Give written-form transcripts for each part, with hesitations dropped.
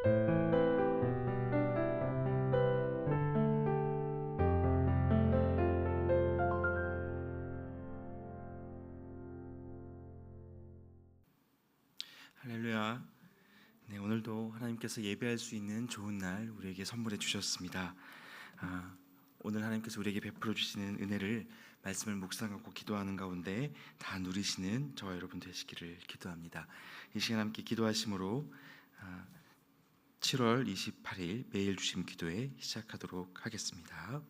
할렐루야. 네, 오늘도 하나님께서 예배할 수 있는 좋은 날 우리에게 선물해 주셨습니다. 오늘 하나님께서 우리에게 베풀어 주시는 은혜를 말씀을 묵상하고 기도하는 가운데 다 누리시는 저와 여러분 되시기를 기도합니다. 이 시간 함께 기도하심으로 7월 28일 매일 주심 기도회 시작하도록 하겠습니다.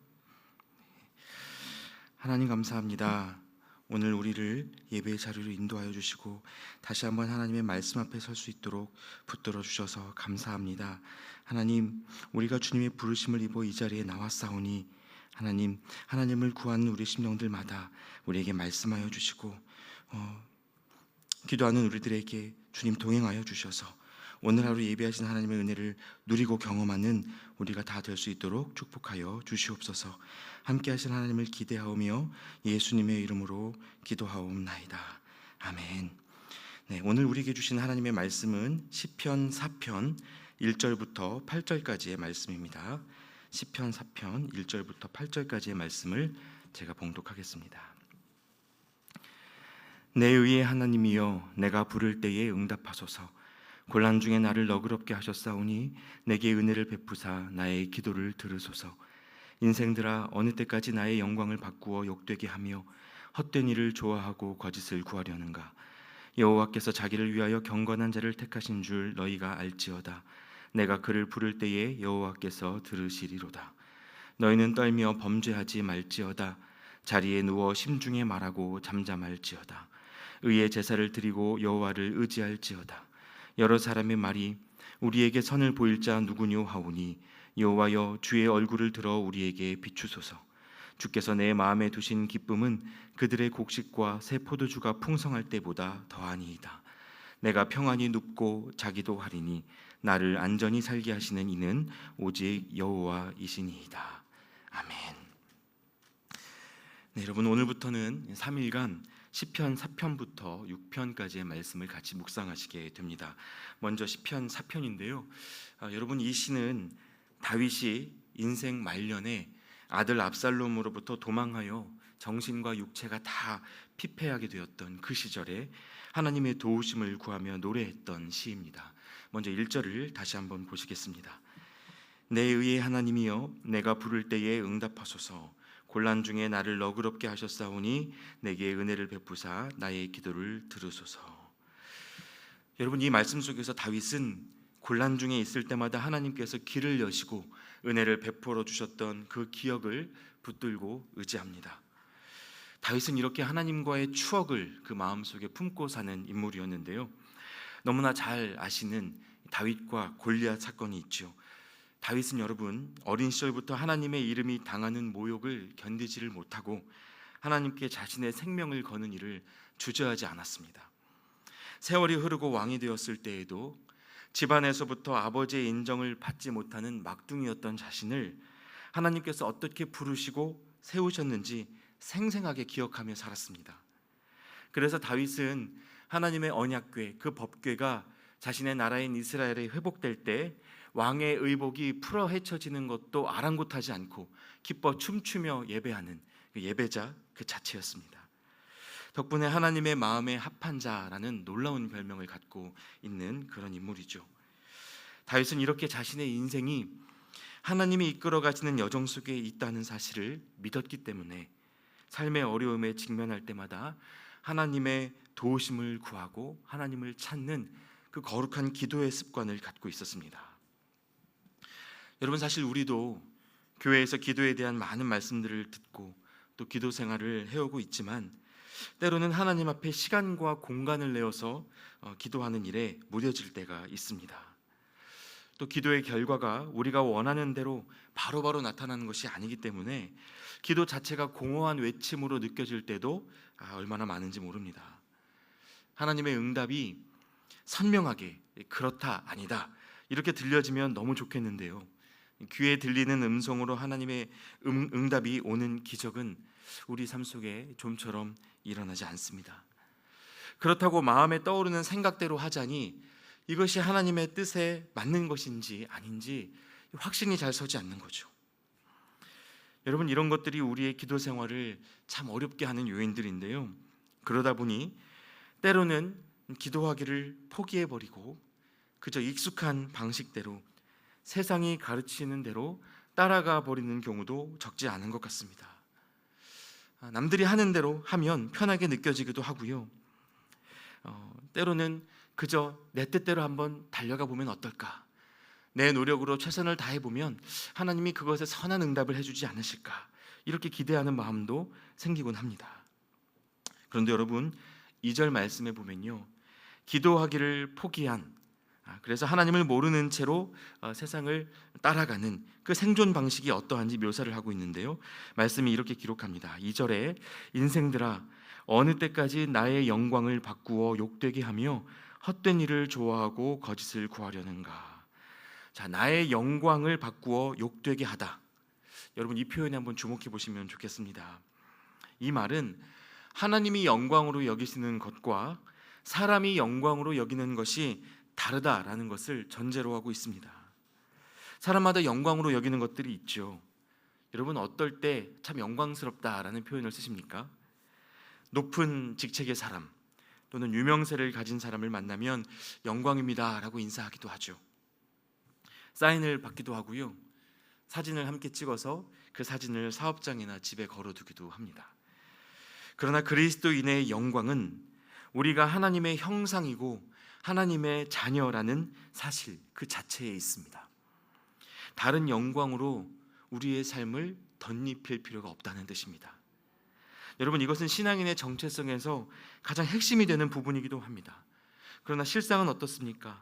하나님 감사합니다. 오늘 우리를 예배의 자리로 인도하여 주시고 다시 한번 하나님의 말씀 앞에 설 수 있도록 붙들어 주셔서 감사합니다. 하나님, 우리가 주님의 부르심을 입어 이 자리에 나왔사오니 하나님, 하나님을 구하는 우리 심령들마다 우리에게 말씀하여 주시고 기도하는 우리들에게 주님 동행하여 주셔서 오늘 하루 예배하신 하나님의 은혜를 누리고 경험하는 우리가 다 될 수 있도록 축복하여 주시옵소서. 함께 하신 하나님을 기대하오며 예수님의 이름으로 기도하옵나이다. 아멘. 네, 오늘 우리에게 주신 하나님의 말씀은 시편 4편 1절부터 8절까지의 말씀입니다. 시편 4편 1절부터 8절까지의 말씀을 제가 봉독하겠습니다. 내 의의 하나님이여, 내가 부를 때에 응답하소서. 곤란 중에 나를 너그럽게 하셨사오니 내게 은혜를 베푸사 나의 기도를 들으소서. 인생들아, 어느 때까지 나의 영광을 바꾸어 욕되게 하며 헛된 일을 좋아하고 거짓을 구하려는가. 여호와께서 자기를 위하여 경건한 자를 택하신 줄 너희가 알지어다. 내가 그를 부를 때에 여호와께서 들으시리로다. 너희는 떨며 범죄하지 말지어다. 자리에 누워 심중에 말하고 잠잠할지어다. 의의 제사를 드리고 여호와를 의지할지어다. 여러 사람의 말이 우리에게 선을 보일 자 누구뇨 하오니 여호와여, 주의 얼굴을 들어 우리에게 비추소서. 주께서 내 마음에 두신 기쁨은 그들의 곡식과 새 포도주가 풍성할 때보다 더하니이다. 내가 평안히 눕고 자기도 하리니 나를 안전히 살게 하시는 이는 오직 여호와이시니이다. 아멘. 네, 여러분, 오늘부터는 3일간 시편 4편부터 6편까지의 말씀을 같이 묵상하시게 됩니다. 먼저 시편 4편인데요. 여러분, 이 시는 다윗이 인생 말년에 아들 압살롬으로부터 도망하여 정신과 육체가 다 피폐하게 되었던 그 시절에 하나님의 도우심을 구하며 노래했던 시입니다. 먼저 1절을 다시 한번 보시겠습니다. 내 의의 하나님이여, 내가 부를 때에 응답하소서. 곤란 중에 나를 너그럽게 하셨사오니 내게 은혜를 베푸사 나의 기도를 들으소서. 여러분, 이 말씀 속에서 다윗은 곤란 중에 있을 때마다 하나님께서 길을 여시고 은혜를 베풀어 주셨던 그 기억을 붙들고 의지합니다. 다윗은 이렇게 하나님과의 추억을 그 마음속에 품고 사는 인물이었는데요. 너무나 잘 아시는 다윗과 골리앗 사건이 있죠. 다윗은 여러분, 어린 시절부터 하나님의 이름이 당하는 모욕을 견디지를 못하고 하나님께 자신의 생명을 거는 일을 주저하지 않았습니다. 세월이 흐르고 왕이 되었을 때에도 집안에서부터 아버지의 인정을 받지 못하는 막둥이였던 자신을 하나님께서 어떻게 부르시고 세우셨는지 생생하게 기억하며 살았습니다. 그래서 다윗은 하나님의 언약궤, 그 법궤가 자신의 나라인 이스라엘에 회복될 때 왕의 의복이 풀어 헤쳐지는 것도 아랑곳하지 않고 기뻐 춤추며 예배하는 그 예배자 그 자체였습니다. 덕분에 하나님의 마음에 합한 자라는 놀라운 별명을 갖고 있는 그런 인물이죠. 다윗은 이렇게 자신의 인생이 하나님이 이끌어 가시는 여정 속에 있다는 사실을 믿었기 때문에 삶의 어려움에 직면할 때마다 하나님의 도우심을 구하고 하나님을 찾는 그 거룩한 기도의 습관을 갖고 있었습니다. 여러분, 사실 우리도 교회에서 기도에 대한 많은 말씀들을 듣고 또 기도 생활을 해오고 있지만 때로는 하나님 앞에 시간과 공간을 내어서 기도하는 일에 무뎌질 때가 있습니다. 또 기도의 결과가 우리가 원하는 대로 바로바로 나타나는 것이 아니기 때문에 기도 자체가 공허한 외침으로 느껴질 때도 얼마나 많은지 모릅니다. 하나님의 응답이 선명하게 그렇다 아니다 이렇게 들려지면 너무 좋겠는데요, 귀에 들리는 음성으로 하나님의 응답이 오는 기적은 우리 삶 속에 좀처럼 일어나지 않습니다. 그렇다고 마음에 떠오르는 생각대로 하자니 이것이 하나님의 뜻에 맞는 것인지 아닌지 확신이 잘 서지 않는 거죠. 여러분, 이런 것들이 우리의 기도 생활을 참 어렵게 하는 요인들인데요. 그러다 보니 때로는 기도하기를 포기해버리고 그저 익숙한 방식대로 세상이 가르치는 대로 따라가 버리는 경우도 적지 않은 것 같습니다. 남들이 하는 대로 하면 편하게 느껴지기도 하고요. 때로는 그저 내 뜻대로 한번 달려가 보면 어떨까? 내 노력으로 최선을 다해보면 하나님이 그것에 선한 응답을 해주지 않으실까? 이렇게 기대하는 마음도 생기곤 합니다. 그런데 여러분, 2절 말씀에 보면요, 기도하기를 포기한, 그래서 하나님을 모르는 채로 세상을 따라가는 그 생존 방식이 어떠한지 묘사를 하고 있는데요, 말씀이 이렇게 기록합니다. 2절에 인생들아 어느 때까지 나의 영광을 바꾸어 욕되게 하며 헛된 일을 좋아하고 거짓을 구하려는가. 자, 나의 영광을 바꾸어 욕되게 하다. 여러분, 이 표현에 한번 주목해 보시면 좋겠습니다. 이 말은 하나님이 영광으로 여기시는 것과 사람이 영광으로 여기는 것이 다르다라는 것을 전제로 하고 있습니다. 사람마다 영광으로 여기는 것들이 있죠. 여러분, 어떨 때 참 영광스럽다라는 표현을 쓰십니까? 높은 직책의 사람 또는 유명세를 가진 사람을 만나면 영광입니다라고 인사하기도 하죠. 사인을 받기도 하고요, 사진을 함께 찍어서 그 사진을 사업장이나 집에 걸어두기도 합니다. 그러나 그리스도인의 영광은 우리가 하나님의 형상이고 하나님의 자녀라는 사실 그 자체에 있습니다. 다른 영광으로 우리의 삶을 덧입힐 필요가 없다는 뜻입니다. 여러분, 이것은 신앙인의 정체성에서 가장 핵심이 되는 부분이기도 합니다. 그러나 실상은 어떻습니까?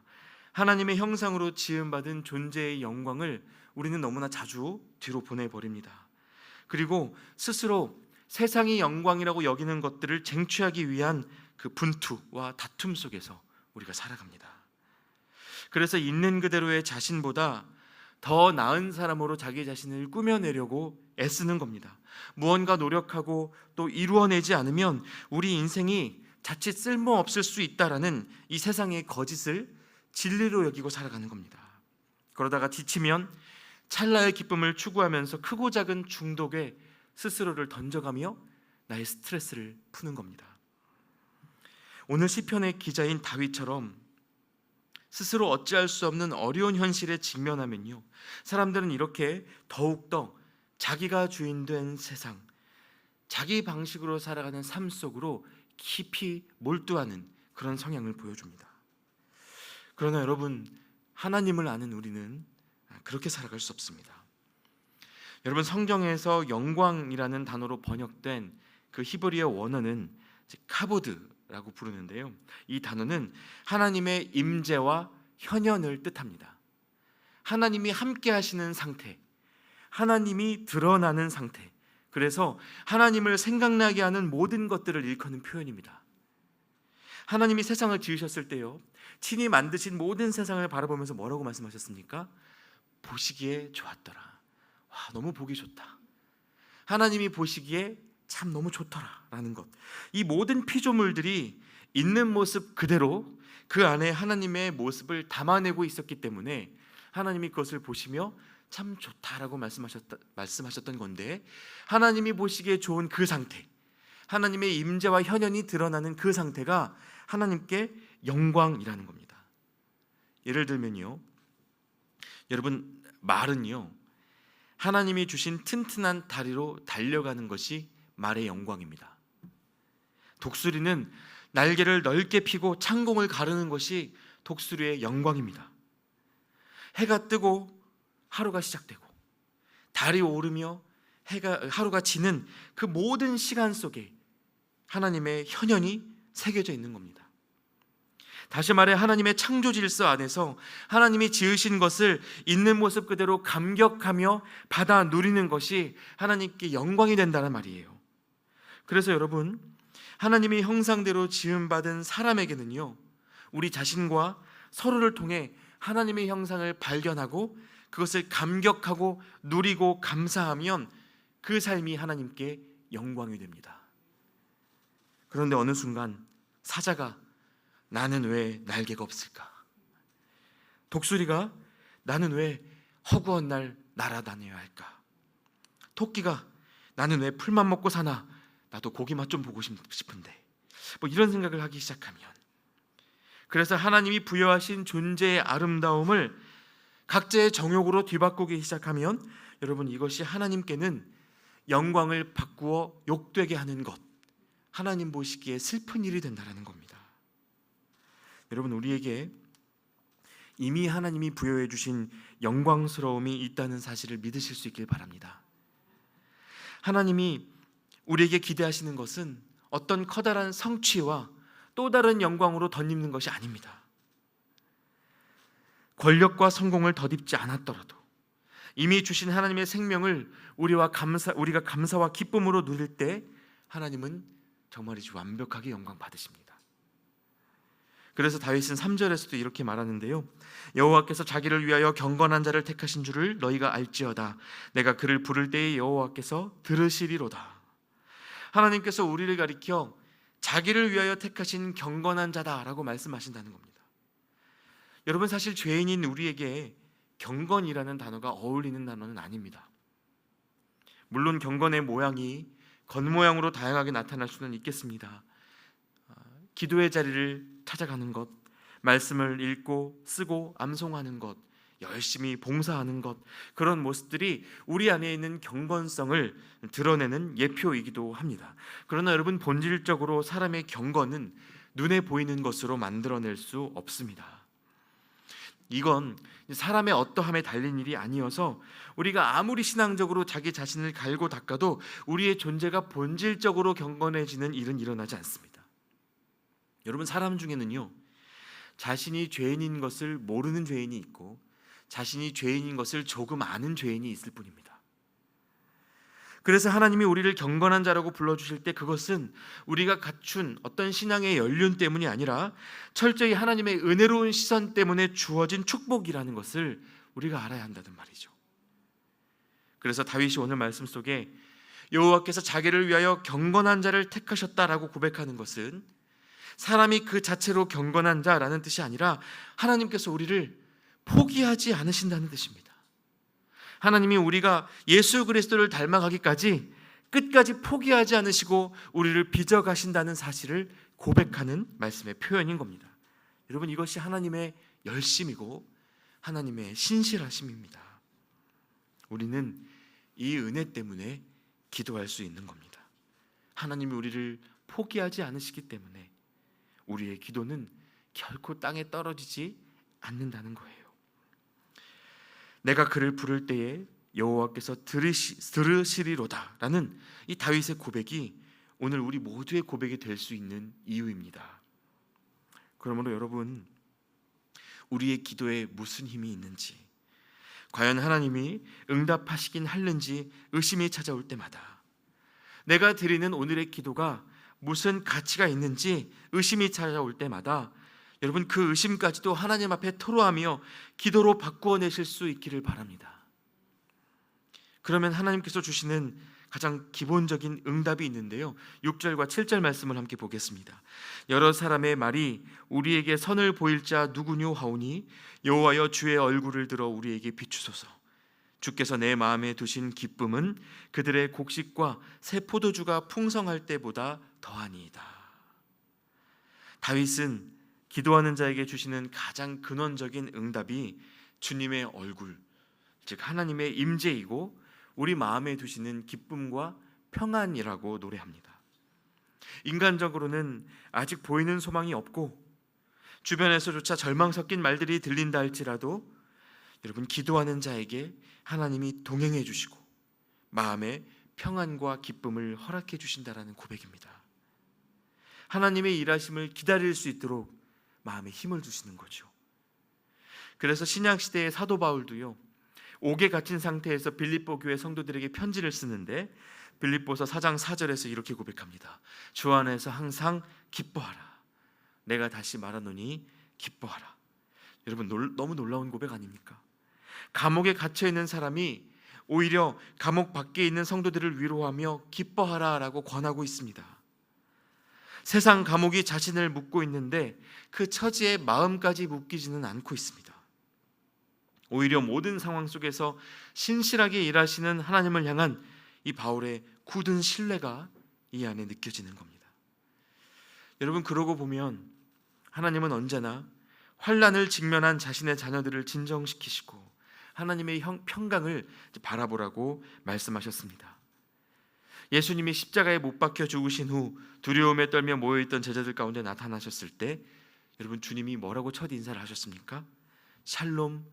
하나님의 형상으로 지음받은 존재의 영광을 우리는 너무나 자주 뒤로 보내버립니다. 그리고 스스로 세상이 영광이라고 여기는 것들을 쟁취하기 위한 그 분투와 다툼 속에서 우리가 살아갑니다. 그래서 있는 그대로의 자신보다 더 나은 사람으로 자기 자신을 꾸며내려고 애쓰는 겁니다. 무언가 노력하고 또 이루어내지 않으면 우리 인생이 자칫 쓸모없을 수 있다라는 이 세상의 거짓을 진리로 여기고 살아가는 겁니다. 그러다가 지치면 찰나의 기쁨을 추구하면서 크고 작은 중독에 스스로를 던져가며 나의 스트레스를 푸는 겁니다. 오늘 시편의 기자인 다윗처럼 스스로 어찌할 수 없는 어려운 현실에 직면하면요, 사람들은 이렇게 더욱더 자기가 주인된 세상, 자기 방식으로 살아가는 삶 속으로 깊이 몰두하는 그런 성향을 보여줍니다. 그러나 여러분, 하나님을 아는 우리는 그렇게 살아갈 수 없습니다. 여러분, 성경에서 영광이라는 단어로 번역된 그 히브리어 원어는 카보드라고 부르는데요, 이 단어는 하나님의 임재와 현현을 뜻합니다. 하나님이 함께 하시는 상태, 하나님이 드러나는 상태, 그래서 하나님을 생각나게 하는 모든 것들을 일컫는 표현입니다. 하나님이 세상을 지으셨을 때요, 친히 만드신 모든 세상을 바라보면서 뭐라고 말씀하셨습니까? 보시기에 좋았더라. 와, 너무 보기 좋다. 하나님이 보시기에 참 너무 좋더라라는 것. 이 모든 피조물들이 있는 모습 그대로 그 안에 하나님의 모습을 담아내고 있었기 때문에 하나님이 그것을 보시며 참 좋다라고 말씀하셨던 건데, 하나님이 보시기에 좋은 그 상태, 하나님의 임재와 현현이 드러나는 그 상태가 하나님께 영광이라는 겁니다. 예를 들면요, 여러분, 말은요, 하나님이 주신 튼튼한 다리로 달려가는 것이 말의 영광입니다. 독수리는 날개를 넓게 펴고 창공을 가르는 것이 독수리의 영광입니다. 해가 뜨고 하루가 시작되고 달이 오르며 하루가 지는 그 모든 시간 속에 하나님의 현현이 새겨져 있는 겁니다. 다시 말해, 하나님의 창조 질서 안에서 하나님이 지으신 것을 있는 모습 그대로 감격하며 받아 누리는 것이 하나님께 영광이 된다는 말이에요. 그래서 여러분, 하나님의 형상대로 지음받은 사람에게는요, 우리 자신과 서로를 통해 하나님의 형상을 발견하고 그것을 감격하고 누리고 감사하면 그 삶이 하나님께 영광이 됩니다. 그런데 어느 순간 사자가 나는 왜 날개가 없을까? 독수리가 나는 왜 허구한 날 날아다녀야 할까? 토끼가 나는 왜 풀만 먹고 사나? 나도 고기 맛 좀 보고 싶은데. 뭐 이런 생각을 하기 시작하면, 그래서 하나님이 부여하신 존재의 아름다움을 각자의 정욕으로 뒤바꾸기 시작하면, 여러분, 이것이 하나님께는 영광을 바꾸어 욕되게 하는 것, 하나님 보시기에 슬픈 일이 된다는 겁니다. 여러분, 우리에게 이미 하나님이 부여해 주신 영광스러움이 있다는 사실을 믿으실 수 있길 바랍니다. 하나님이 우리에게 기대하시는 것은 어떤 커다란 성취와 또 다른 영광으로 덧입는 것이 아닙니다. 권력과 성공을 덧입지 않았더라도 이미 주신 하나님의 생명을 우리가 감사와 기쁨으로 누릴 때 하나님은 정말이지 완벽하게 영광 받으십니다. 그래서 다윗은 3절에서도 이렇게 말하는데요, 여호와께서 자기를 위하여 경건한 자를 택하신 줄을 너희가 알지어다. 내가 그를 부를 때에 여호와께서 들으시리로다. 하나님께서 우리를 가리켜 자기를 위하여 택하신 경건한 자다라고 말씀하신다는 겁니다. 여러분, 사실 죄인인 우리에게 경건이라는 단어가 어울리는 단어는 아닙니다. 물론 경건의 모양이 겉모양으로 다양하게 나타날 수는 있겠습니다. 기도의 자리를 찾아가는 것, 말씀을 읽고 쓰고 암송하는 것, 열심히 봉사하는 것, 그런 모습들이 우리 안에 있는 경건성을 드러내는 예표이기도 합니다. 그러나 여러분, 본질적으로 사람의 경건은 눈에 보이는 것으로 만들어낼 수 없습니다. 이건 사람의 어떠함에 달린 일이 아니어서 우리가 아무리 신앙적으로 자기 자신을 갈고 닦아도 우리의 존재가 본질적으로 경건해지는 일은 일어나지 않습니다. 여러분, 사람 중에는요, 자신이 죄인인 것을 모르는 죄인이 있고 자신이 죄인인 것을 조금 아는 죄인이 있을 뿐입니다. 그래서 하나님이 우리를 경건한 자라고 불러주실 때 그것은 우리가 갖춘 어떤 신앙의 연륜 때문이 아니라 철저히 하나님의 은혜로운 시선 때문에 주어진 축복이라는 것을 우리가 알아야 한다는 말이죠. 그래서 다윗이 오늘 말씀 속에 여호와께서 자기를 위하여 경건한 자를 택하셨다라고 고백하는 것은 사람이 그 자체로 경건한 자라는 뜻이 아니라 하나님께서 우리를 포기하지 않으신다는 뜻입니다. 하나님이 우리가 예수 그리스도를 닮아가기까지 끝까지 포기하지 않으시고 우리를 빚어가신다는 사실을 고백하는 말씀의 표현인 겁니다. 여러분, 이것이 하나님의 열심이고 하나님의 신실하심입니다. 우리는 이 은혜 때문에 기도할 수 있는 겁니다. 하나님이 우리를 포기하지 않으시기 때문에 우리의 기도는 결코 땅에 떨어지지 않는다는 거예요. 내가 그를 부를 때에 여호와께서 들으시리로다라는 이 다윗의 고백이 오늘 우리 모두의 고백이 될 수 있는 이유입니다. 그러므로 여러분, 우리의 기도에 무슨 힘이 있는지, 과연 하나님이 응답하시긴 하는지 의심이 찾아올 때마다, 내가 드리는 오늘의 기도가 무슨 가치가 있는지 의심이 찾아올 때마다 여러분, 그 의심까지도 하나님 앞에 토로하며 기도로 바꾸어내실 수 있기를 바랍니다. 그러면 하나님께서 주시는 가장 기본적인 응답이 있는데요, 6절과 7절 말씀을 함께 보겠습니다. 여러 사람의 말이 우리에게 선을 보일 자 누구뇨 하오니 여호와여 주의 얼굴을 들어 우리에게 비추소서. 주께서 내 마음에 두신 기쁨은 그들의 곡식과 새 포도주가 풍성할 때보다 더하니이다. 다윗은 기도하는 자에게 주시는 가장 근원적인 응답이 주님의 얼굴, 즉 하나님의 임재이고 우리 마음에 두시는 기쁨과 평안이라고 노래합니다. 인간적으로는 아직 보이는 소망이 없고 주변에서조차 절망 섞인 말들이 들린다 할지라도 여러분, 기도하는 자에게 하나님이 동행해 주시고 마음에 평안과 기쁨을 허락해 주신다라는 고백입니다. 하나님의 일하심을 기다릴 수 있도록 마음에 힘을 주시는 거죠. 그래서 신약시대의 사도 바울도요, 옥에 갇힌 상태에서 빌립보 교회 성도들에게 편지를 쓰는데 빌립보서 4장 4절에서 이렇게 고백합니다. 주 안에서 항상 기뻐하라. 내가 다시 말하노니 기뻐하라. 여러분, 너무 놀라운 고백 아닙니까? 감옥에 갇혀있는 사람이 오히려 감옥 밖에 있는 성도들을 위로하며 기뻐하라라고 권하고 있습니다. 세상 감옥이 자신을 묶고 있는데 그 처지에 마음까지 묶이지는 않고 있습니다. 오히려 모든 상황 속에서 신실하게 일하시는 하나님을 향한 이 바울의 굳은 신뢰가 이 안에 느껴지는 겁니다. 여러분, 그러고 보면 하나님은 언제나 환난을 직면한 자신의 자녀들을 진정시키시고 하나님의 평강을 바라보라고 말씀하셨습니다. 예수님이 십자가에 못 박혀 죽으신 후 두려움에 떨며 모여있던 제자들 가운데 나타나셨을 때 여러분, 주님이 뭐라고 첫 인사를 하셨습니까? 샬롬,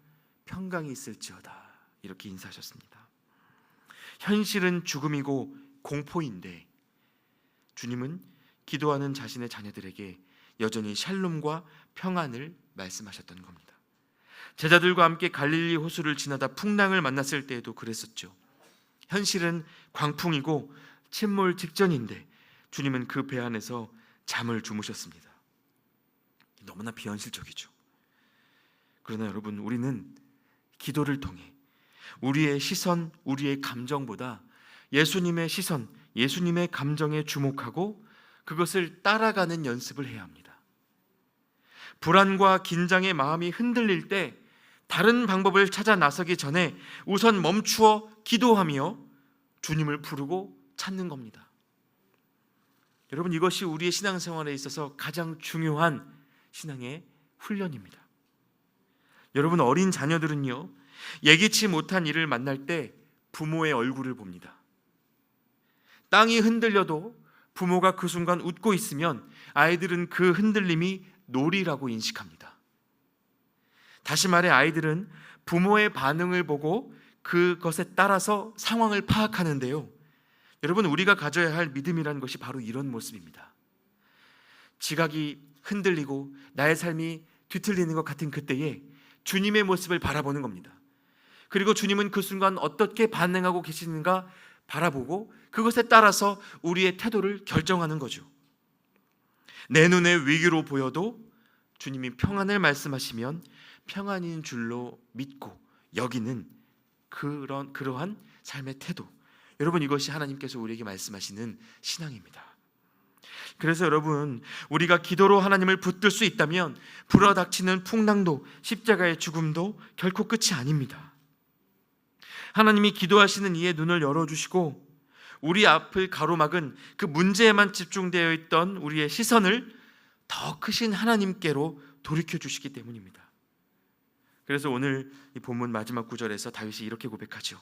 평강이 있을지어다, 이렇게 인사하셨습니다. 현실은 죽음이고 공포인데 주님은 기도하는 자신의 자녀들에게 여전히 샬롬과 평안을 말씀하셨던 겁니다. 제자들과 함께 갈릴리 호수를 지나다 풍랑을 만났을 때에도 그랬었죠. 현실은 광풍이고 침몰 직전인데 주님은 그 배 안에서 잠을 주무셨습니다. 너무나 비현실적이죠. 그러나 여러분, 우리는 기도를 통해 우리의 시선, 우리의 감정보다 예수님의 시선, 예수님의 감정에 주목하고 그것을 따라가는 연습을 해야 합니다. 불안과 긴장의 마음이 흔들릴 때 다른 방법을 찾아 나서기 전에 우선 멈추어 기도하며 주님을 부르고 찾는 겁니다. 여러분, 이것이 우리의 신앙생활에 있어서 가장 중요한 신앙의 훈련입니다. 여러분, 어린 자녀들은요, 예기치 못한 일을 만날 때 부모의 얼굴을 봅니다. 땅이 흔들려도 부모가 그 순간 웃고 있으면 아이들은 그 흔들림이 놀이라고 인식합니다. 다시 말해, 아이들은 부모의 반응을 보고 그것에 따라서 상황을 파악하는데요, 여러분, 우리가 가져야 할 믿음이라는 것이 바로 이런 모습입니다. 지각이 흔들리고 나의 삶이 뒤틀리는 것 같은 그때에 주님의 모습을 바라보는 겁니다. 그리고 주님은 그 순간 어떻게 반응하고 계시는가 바라보고 그것에 따라서 우리의 태도를 결정하는 거죠. 내 눈에 위기로 보여도 주님이 평안을 말씀하시면 평안인 줄로 믿고 여기는 그러한 삶의 태도, 여러분, 이것이 하나님께서 우리에게 말씀하시는 신앙입니다. 그래서 여러분, 우리가 기도로 하나님을 붙들 수 있다면 불어닥치는 풍랑도 십자가의 죽음도 결코 끝이 아닙니다. 하나님이 기도하시는 이의 눈을 열어주시고 우리 앞을 가로막은 그 문제에만 집중되어 있던 우리의 시선을 더 크신 하나님께로 돌이켜 주시기 때문입니다. 그래서 오늘 이 본문 마지막 구절에서 다윗이 이렇게 고백하죠.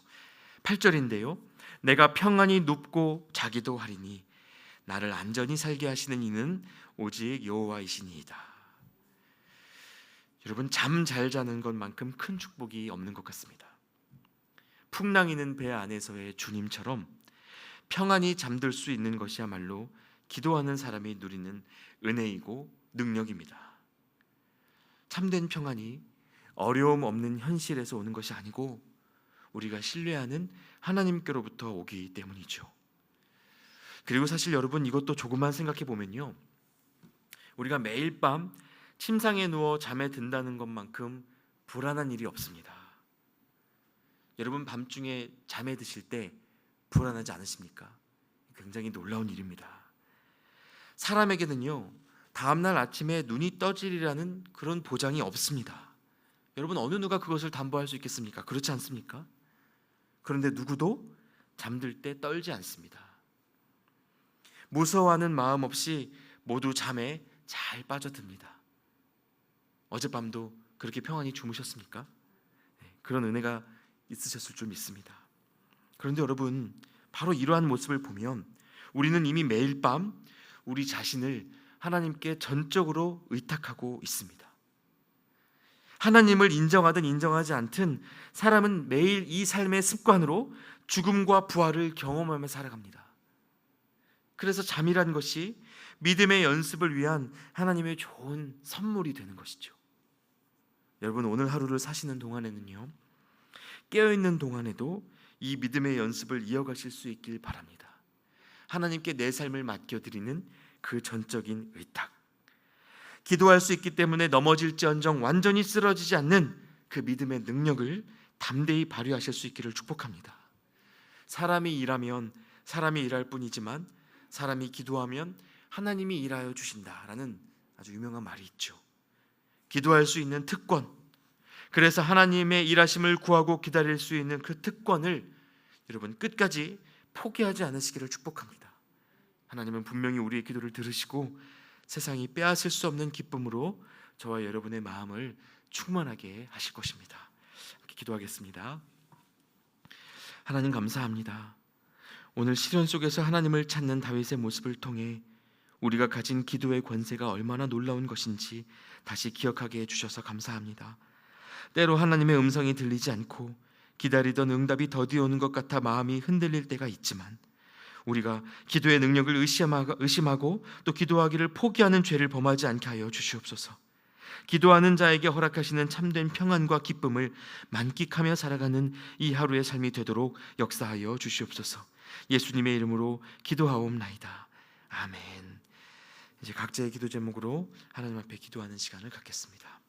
8절인데요, 내가 평안히 눕고 자기도 하리니 나를 안전히 살게 하시는 이는 오직 여호와이시니이다. 여러분, 잠 잘 자는 것만큼 큰 축복이 없는 것 같습니다. 풍랑이는 배 안에서의 주님처럼 평안히 잠들 수 있는 것이야말로 기도하는 사람이 누리는 은혜이고 능력입니다. 참된 평안이 어려움 없는 현실에서 오는 것이 아니고 우리가 신뢰하는 하나님께로부터 오기 때문이죠. 그리고 사실 여러분, 이것도 조금만 생각해 보면요, 우리가 매일 밤 침상에 누워 잠에 든다는 것만큼 불안한 일이 없습니다. 여러분, 밤중에 잠에 드실 때 불안하지 않으십니까? 굉장히 놀라운 일입니다. 사람에게는요, 다음날 아침에 눈이 떠지리라는 그런 보장이 없습니다. 여러분, 어느 누가 그것을 담보할 수 있겠습니까? 그렇지 않습니까? 그런데 누구도 잠들 때 떨지 않습니다. 무서워하는 마음 없이 모두 잠에 잘 빠져듭니다. 어젯밤도 그렇게 평안히 주무셨습니까? 그런 은혜가 있으셨을 줄 믿습니다. 그런데 여러분, 바로 이러한 모습을 보면 우리는 이미 매일 밤 우리 자신을 하나님께 전적으로 의탁하고 있습니다. 하나님을 인정하든 인정하지 않든 사람은 매일 이 삶의 습관으로 죽음과 부활을 경험하며 살아갑니다. 그래서 잠이란 것이 믿음의 연습을 위한 하나님의 좋은 선물이 되는 것이죠. 여러분, 오늘 하루를 사시는 동안에는요, 깨어있는 동안에도 이 믿음의 연습을 이어가실 수 있길 바랍니다. 하나님께 내 삶을 맡겨드리는 그 전적인 의탁, 기도할 수 있기 때문에 넘어질지언정 완전히 쓰러지지 않는 그 믿음의 능력을 담대히 발휘하실 수 있기를 축복합니다. 사람이 일하면 사람이 일할 뿐이지만 사람이 기도하면 하나님이 일하여 주신다라는 아주 유명한 말이 있죠. 기도할 수 있는 특권, 그래서 하나님의 일하심을 구하고 기다릴 수 있는 그 특권을 여러분 끝까지 포기하지 않으시기를 축복합니다. 하나님은 분명히 우리의 기도를 들으시고 세상이 빼앗을 수 없는 기쁨으로 저와 여러분의 마음을 충만하게 하실 것입니다. 함께 기도하겠습니다. 하나님 감사합니다. 오늘 시련 속에서 하나님을 찾는 다윗의 모습을 통해 우리가 가진 기도의 권세가 얼마나 놀라운 것인지 다시 기억하게 해주셔서 감사합니다. 때로 하나님의 음성이 들리지 않고 기다리던 응답이 더디 오는 것 같아 마음이 흔들릴 때가 있지만 우리가 기도의 능력을 의심하고 또 기도하기를 포기하는 죄를 범하지 않게 하여 주시옵소서. 기도하는 자에게 허락하시는 참된 평안과 기쁨을 만끽하며 살아가는 이 하루의 삶이 되도록 역사하여 주시옵소서. 예수님의 이름으로 기도하옵나이다. 아멘. 이제 각자의 기도 제목으로 하나님 앞에 기도하는 시간을 갖겠습니다.